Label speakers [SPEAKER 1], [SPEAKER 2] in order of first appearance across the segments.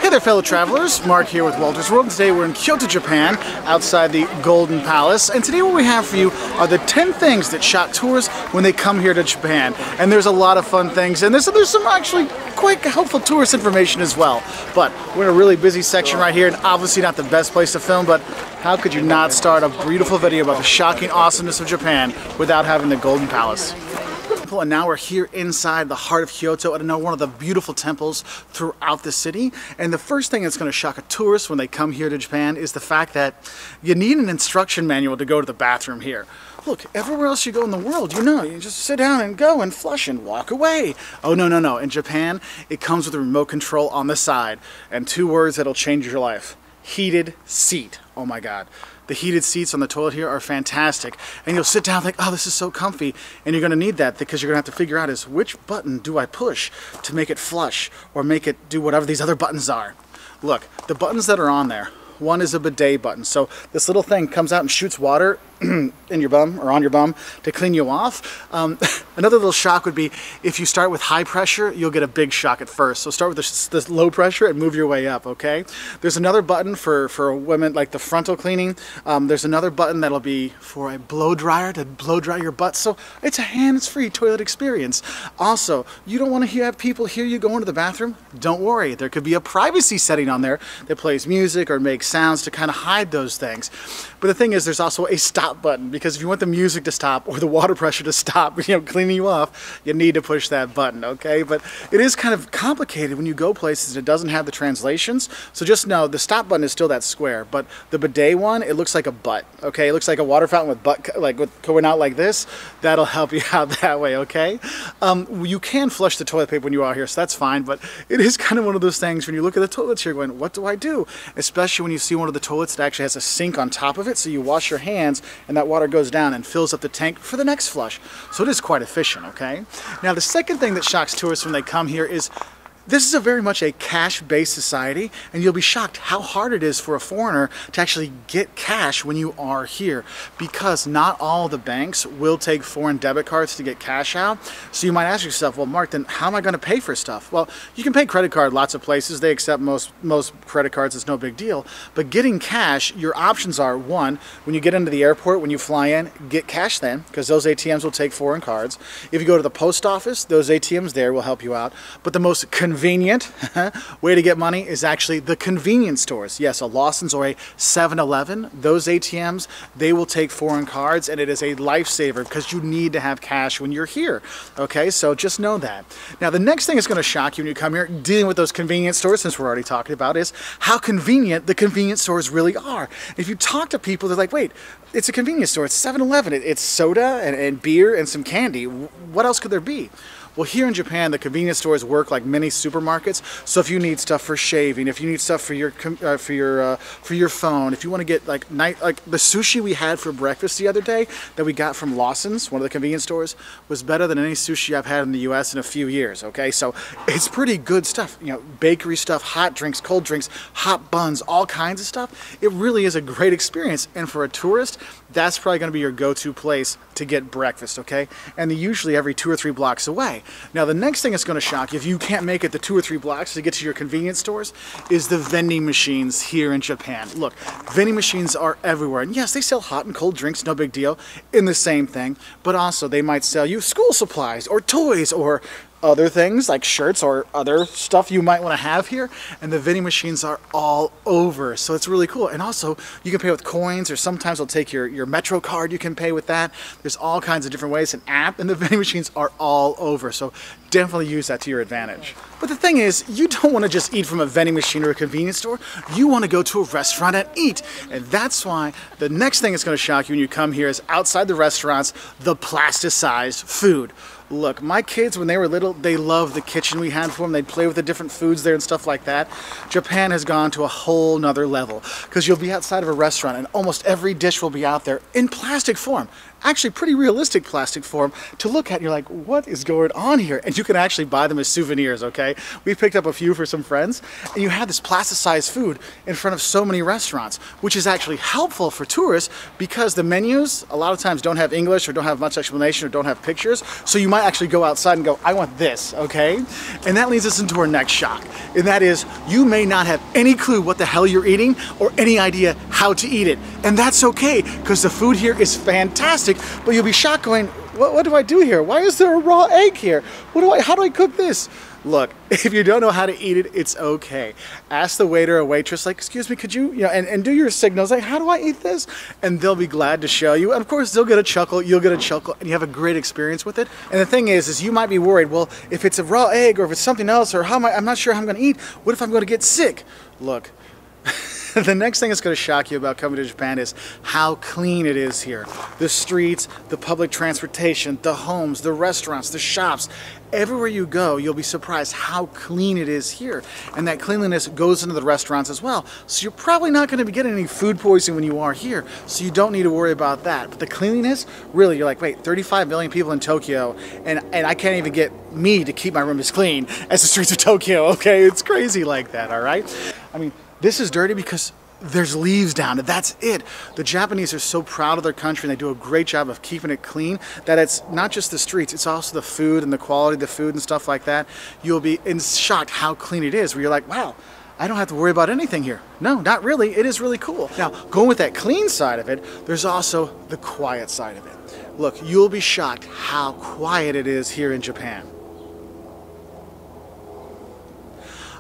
[SPEAKER 1] Hey there, fellow travelers. Mark here with Wolters World. Today we're in Kyoto, Japan, outside the Golden Palace. And today what we have for you are the 10 things that shock tourists when they come here to Japan. And there's a lot of fun things, and there's some actually quite helpful tourist information as well. But we're in a really busy section right here, and obviously not the best place to film, but how could you not start a beautiful video about the shocking awesomeness of Japan without having the Golden Palace? And now we're here inside the heart of Kyoto at one of the beautiful temples throughout the city. And the first thing that's going to shock a tourist when they come here to Japan is the fact that you need an instruction manual to go to the bathroom here. Look, everywhere else you go in the world, you just sit down and go and flush and walk away. Oh, no. In Japan, it comes with a remote control on the side and 2 words that'll change your life. Heated seat. Oh my God. The heated seats on the toilet here are fantastic. And you'll sit down and think, oh, this is so comfy. And you're going to need that because you're going to have to figure out is which button do I push to make it flush or make it do whatever these other buttons are. Look, the buttons that are on there, one is a bidet button. So this little thing comes out and shoots water in your bum or on your bum to clean you off. Another little shock would be if you start with high pressure, you'll get a big shock at first. So start with this low pressure and move your way up, okay? There's another button for women, like the frontal cleaning. There's another button that'll be for a blow dryer to blow dry your butt. So it's a hands-free toilet experience. Also, you don't want to have people hear you going to the bathroom? Don't worry, there could be a privacy setting on there that plays music or makes sounds to kind of hide those things. But the thing is, there's also a stop button, because if you want the music to stop or the water pressure to stop, cleaning you off, you need to push that button, okay? But it is kind of complicated when you go places and it doesn't have the translations. So just know the stop button is still that square, but the bidet one, it looks like a butt, okay? It looks like a water fountain with butt, with going out like this. That'll help you out that way, okay? You can flush the toilet paper when you are here, so that's fine, but it is kind of one of those things when you look at the toilets here going, what do I do? Especially when you see one of the toilets that actually has a sink on top of it, so you wash your hands and that water goes down and fills up the tank for the next flush. So it is quite efficient, okay? Now the second thing that shocks tourists when they come here is this is very much a cash-based society, and you'll be shocked how hard it is for a foreigner to actually get cash when you are here, because not all the banks will take foreign debit cards to get cash out. So you might ask yourself, well, Mark, then how am I going to pay for stuff? Well, you can pay credit card lots of places. They accept most credit cards. It's no big deal. But getting cash, your options are, one, when you get into the airport, when you fly in, get cash then, because those ATMs will take foreign cards. If you go to the post office, those ATMs there will help you out. But the most convenient way to get money is actually the convenience stores. Yes, a Lawson's or a 7-Eleven, those ATMs, they will take foreign cards, and it is a lifesaver because you need to have cash when you're here. Okay, so just know that. Now, the next thing that's going to shock you when you come here, dealing with those convenience stores, since we're already talking about, is how convenient the convenience stores really are. If you talk to people, they're like, wait, it's a convenience store, it's 7-Eleven, it's soda and beer and some candy. What else could there be? Well, here in Japan, the convenience stores work like many supermarkets. So if you need stuff for shaving, if you need stuff for your phone, if you want to get like the sushi we had for breakfast the other day that we got from Lawson's, one of the convenience stores, was better than any sushi I've had in the U.S. in a few years. Okay, so it's pretty good stuff. Bakery stuff, hot drinks, cold drinks, hot buns, all kinds of stuff. It really is a great experience, and for a tourist, that's probably going to be your go-to place to get breakfast. Okay, and they're usually every 2 or 3 blocks away. Now the next thing that's going to shock you if you can't make it the 2 or 3 blocks to get to your convenience stores is the vending machines here in Japan. Look, vending machines are everywhere, and yes, they sell hot and cold drinks, no big deal, in the same thing, but also they might sell you school supplies or toys or other things like shirts or other stuff you might want to have here, and the vending machines are all over, so it's really cool. And also you can pay with coins, or sometimes they'll take your Metro card, you can pay with that. There's all kinds of different ways, an app, and the vending machines are all over, so definitely use that to your advantage. But the thing is, you don't want to just eat from a vending machine or a convenience store, you want to go to a restaurant and eat, and that's why the next thing that's going to shock you when you come here is outside the restaurants, the plasticized food. Look, my kids, when they were little, they loved the kitchen we had for them. They'd play with the different foods there and stuff like that. Japan has gone to a whole nother level, because you'll be outside of a restaurant and almost every dish will be out there in plastic form. actually pretty realistic plastic form to look at. And you're like, what is going on here? And you can actually buy them as souvenirs, okay? We picked up a few for some friends, and you have this plasticized food in front of so many restaurants, which is actually helpful for tourists because the menus a lot of times don't have English or don't have much explanation or don't have pictures. So you might actually go outside and go, I want this, okay? And that leads us into our next shock. And that is, you may not have any clue what the hell you're eating or any idea how to eat it. And that's okay, because the food here is fantastic, but you'll be shocked going, what do I do here? Why is there a raw egg here? How do I cook this? Look, if you don't know how to eat it, it's okay. Ask the waiter or waitress, like, excuse me, could you, and do your signals, like, how do I eat this? And they'll be glad to show you. And of course, they'll get a chuckle, you'll get a chuckle, and you have a great experience with it. And the thing is you might be worried, well, if it's a raw egg or if it's something else, or I'm not sure how I'm gonna eat, what if I'm gonna get sick? Look. The next thing that's going to shock you about coming to Japan is how clean it is here. The streets, the public transportation, the homes, the restaurants, the shops. Everywhere you go, you'll be surprised how clean it is here. And that cleanliness goes into the restaurants as well. So you're probably not going to be getting any food poisoning when you are here. So you don't need to worry about that. But the cleanliness, really, you're like, wait, 35 million people in Tokyo, and I can't even get me to keep my room as clean as the streets of Tokyo, okay? It's crazy like that, all right? I mean, this is dirty because there's leaves down, and that's it. The Japanese are so proud of their country, and they do a great job of keeping it clean, that it's not just the streets, it's also the food and the quality of the food and stuff like that. You'll be shocked how clean it is, where you're like, wow, I don't have to worry about anything here. No, not really. It is really cool. Now, going with that clean side of it, there's also the quiet side of it. Look, you'll be shocked how quiet it is here in Japan.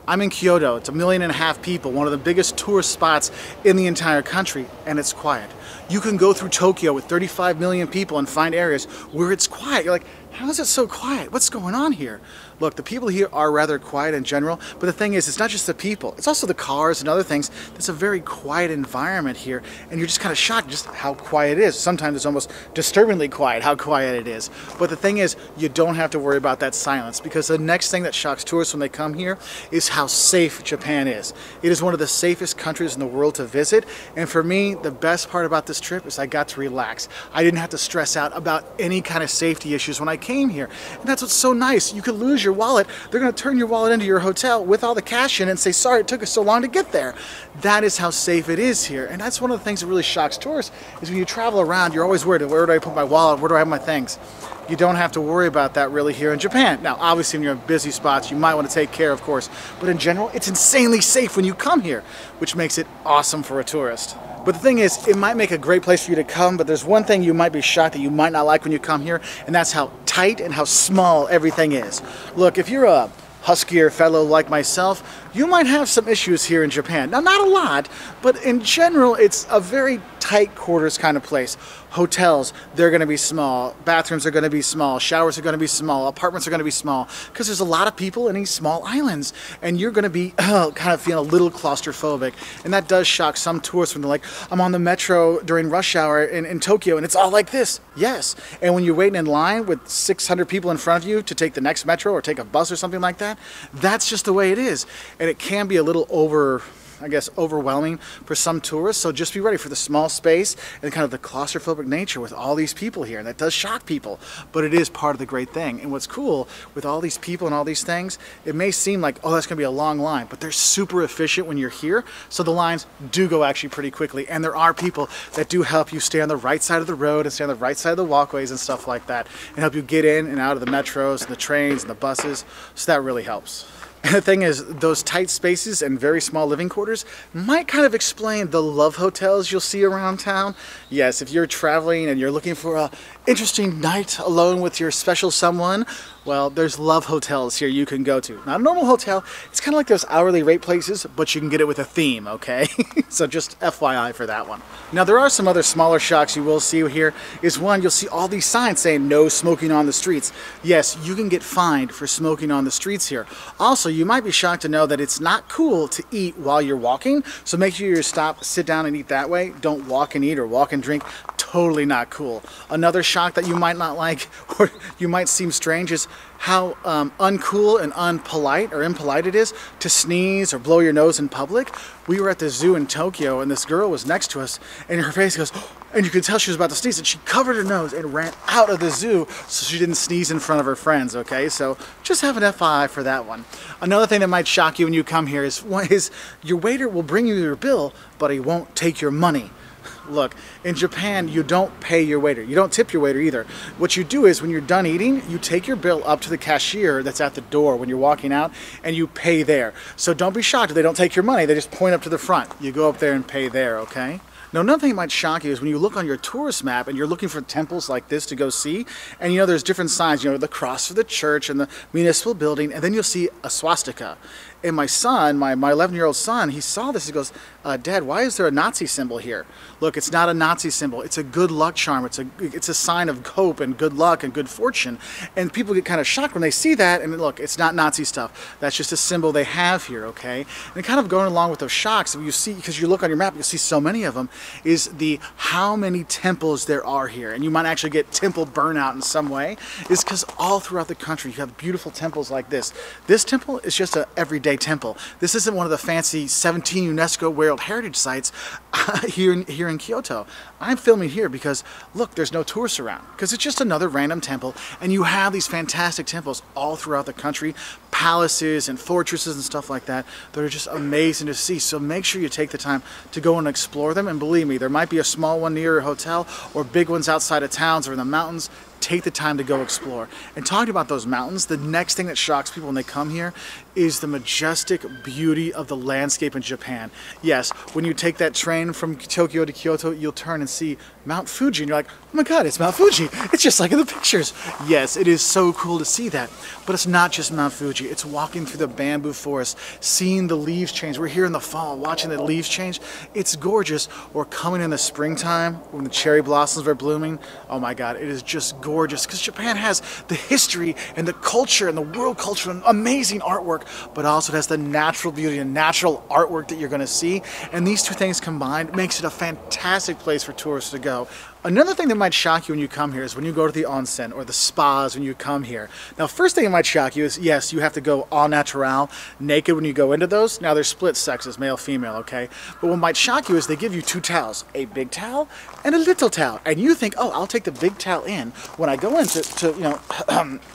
[SPEAKER 1] I'm in Kyoto. It's 1.5 million people, one of the biggest tourist spots in the entire country, and it's quiet. You can go through Tokyo with 35 million people and find areas where it's quiet. You're like, how is it so quiet? What's going on here? Look, the people here are rather quiet in general, but the thing is, it's not just the people, it's also the cars and other things. It's a very quiet environment here, and you're just kind of shocked just how quiet it is. Sometimes it's almost disturbingly quiet how quiet it is. But the thing is, you don't have to worry about that silence, because the next thing that shocks tourists when they come here is how safe Japan is. It is one of the safest countries in the world to visit, and for me, the best part about this trip is I got to relax. I didn't have to stress out about any kind of safety issues when I came here. And that's what's so nice. You could lose your wallet. They're going to turn your wallet into your hotel with all the cash in it and say, sorry, it took us so long to get there. That is how safe it is here. And that's one of the things that really shocks tourists, is when you travel around, you're always worried, where do I put my wallet? Where do I have my things? You don't have to worry about that really here in Japan. Now, obviously, when you're in busy spots, you might want to take care, of course. But in general, it's insanely safe when you come here, which makes it awesome for a tourist. But the thing is, it might make a great place for you to come, but there's one thing you might be shocked that you might not like when you come here, and that's how tight and how small everything is. Look, if you're a huskier fellow like myself, you might have some issues here in Japan. Now, not a lot, but in general, it's a very tight quarters kind of place. Hotels, they're going to be small. Bathrooms are going to be small. Showers are going to be small. Apartments are going to be small, because there's a lot of people in these small islands, and you're going to be kind of feeling a little claustrophobic. And that does shock some tourists when they're like, I'm on the metro during rush hour in Tokyo, and it's all like this. Yes. And when you're waiting in line with 600 people in front of you to take the next metro or take a bus or something like that, that's just the way it is. And it can be a little overwhelming for some tourists, so just be ready for the small space and kind of the claustrophobic nature with all these people here. And that does shock people, but it is part of the great thing. And what's cool with all these people and all these things, it may seem like, oh, that's gonna be a long line, but they're super efficient when you're here, so the lines do go actually pretty quickly. And there are people that do help you stay on the right side of the road and stay on the right side of the walkways and stuff like that, and help you get in and out of the metros and the trains and the buses, so that really helps. And the thing is, those tight spaces and very small living quarters might kind of explain the love hotels you'll see around town. Yes, if you're traveling and you're looking for an interesting night alone with your special someone, well, there's love hotels here you can go to. Not a normal hotel, it's kind of like those hourly rate places, but you can get it with a theme, okay? So just FYI for that one. Now, there are some other smaller shocks you will see here. Is one, you'll see all these signs saying no smoking on the streets. Yes, you can get fined for smoking on the streets here. Also, you might be shocked to know that it's not cool to eat while you're walking, so make sure you stop, sit down and eat that way. Don't walk and eat or walk and drink. Totally not cool. Another shock that you might not like, or you might seem strange, is how uncool and unpolite or impolite it is to sneeze or blow your nose in public. We were at the zoo in Tokyo and this girl was next to us and her face goes, and you could tell she was about to sneeze and she covered her nose and ran out of the zoo so she didn't sneeze in front of her friends, okay? So just have an FYI for that one. Another thing that might shock you when you come here is your waiter will bring you your bill, but he won't take your money. Look, in Japan, you don't pay your waiter. You don't tip your waiter either. What you do is when you're done eating, you take your bill up to the cashier that's at the door when you're walking out and you pay there. So don't be shocked if they don't take your money. They just point up to the front. You go up there and pay there, okay? Now, another thing that might shock you is when you look on your tourist map and you're looking for temples like this to go see, and you know there's different signs, you know, the cross for the church and the municipal building, and then you'll see a swastika. And my son, my 11-year-old son, he saw this, he goes, Dad, why is there a Nazi symbol here? Look, it's not a Nazi symbol, it's a good luck charm, it's a sign of hope and good luck and good fortune. And people get kind of shocked when they see that, and look, it's not Nazi stuff, that's just a symbol they have here, okay? And kind of going along with those shocks, you see, because you look on your map, you'll see so many of them, is the how many temples there are here. And you might actually get temple burnout in some way, is because all throughout the country you have beautiful temples like this. This temple is just an everyday temple. This isn't one of the fancy 17 UNESCO World Heritage Sites here in Kyoto. I'm filming here because, look, there's no tourists around, because it's just another random temple, and you have these fantastic temples all throughout the country, palaces and fortresses and stuff like that that are just amazing to see. So make sure you take the time to go and explore them, and believe me, there might be a small one near your hotel or big ones outside of towns or in the mountains. Take the time to go explore. And talking about those mountains, the next thing that shocks people when they come here is the majestic beauty of the landscape in Japan. Yes, when you take that train from Tokyo to Kyoto, you'll turn and see Mount Fuji, and you're like, oh my God, it's Mount Fuji. It's just like in the pictures. Yes, it is so cool to see that. But it's not just Mount Fuji. It's walking through the bamboo forest, seeing the leaves change. We're here in the fall, watching the leaves change. It's gorgeous. Or coming in the springtime when the cherry blossoms are blooming. Oh my God, it is just gorgeous, because Japan has the history and the culture and the world culture and amazing artwork, but also it has the natural beauty and natural artwork that you're going to see. And these two things combined makes it a fantastic place for tourists to go. Another thing that might shock you when you come here is when you go to the onsen or the spas when you come here. Now, first thing that might shock you is, yes, you have to go all natural, naked when you go into those. Now, they're split sexes, male, female, okay? But what might shock you is they give you two towels, a big towel and a little towel. And you think, oh, I'll take the big towel in when I go in to you know,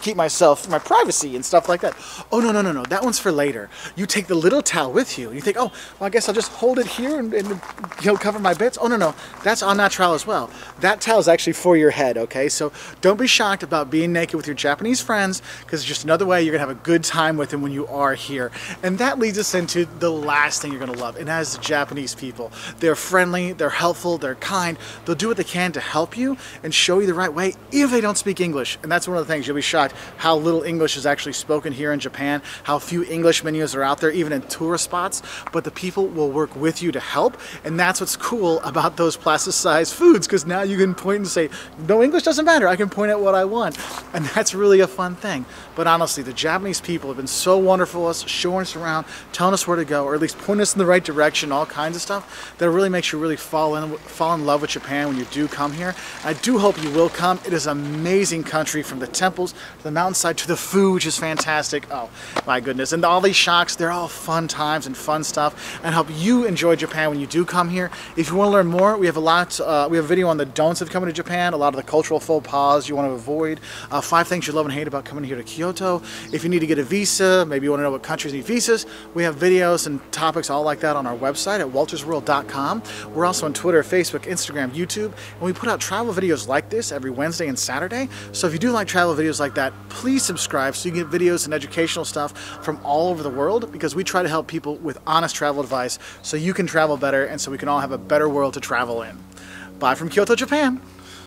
[SPEAKER 1] keep my privacy and stuff like that. Oh, no, that one's for later. You take the little towel with you. And you think, oh, well, I guess I'll just hold it here and you know, cover my bits. Oh, no, that's all natural as well. That towel is actually for your head, okay? So don't be shocked about being naked with your Japanese friends, because it's just another way you're gonna have a good time with them when you are here. And that leads us into the last thing you're gonna love, and that is the Japanese people. They're friendly, they're helpful, they're kind. They'll do what they can to help you and show you the right way, even if they don't speak English. And that's one of the things, you'll be shocked how little English is actually spoken here in Japan, how few English menus are out there, even in tourist spots, but the people will work with you to help. And that's what's cool about those plasticized foods, because now you can point and say, no, English doesn't matter, I can point at what I want. And that's really a fun thing. But honestly, the Japanese people have been so wonderful to us, showing us around, telling us where to go, or at least pointing us in the right direction, all kinds of stuff, that really makes you really fall in love with Japan when you do come here. I do hope you will come. It is an amazing country, from the temples to the mountainside to the food, which is fantastic. Oh my goodness. And all these shocks, they're all fun times and fun stuff, and help you enjoy Japan when you do come here. If you want to learn more, we have a video on the don'ts of coming to Japan, a lot of the cultural faux pas you want to avoid, 5 things you love and hate about coming here to Kyoto. If you need to get a visa, maybe you want to know what countries need visas, we have videos and topics all like that on our website at woltersworld.com. We're also on Twitter, Facebook, Instagram, YouTube, and we put out travel videos like this every Wednesday and Saturday. So if you do like travel videos like that, please subscribe so you can get videos and educational stuff from all over the world, because we try to help people with honest travel advice so you can travel better and so we can all have a better world to travel in. Bye from Kyoto, Japan.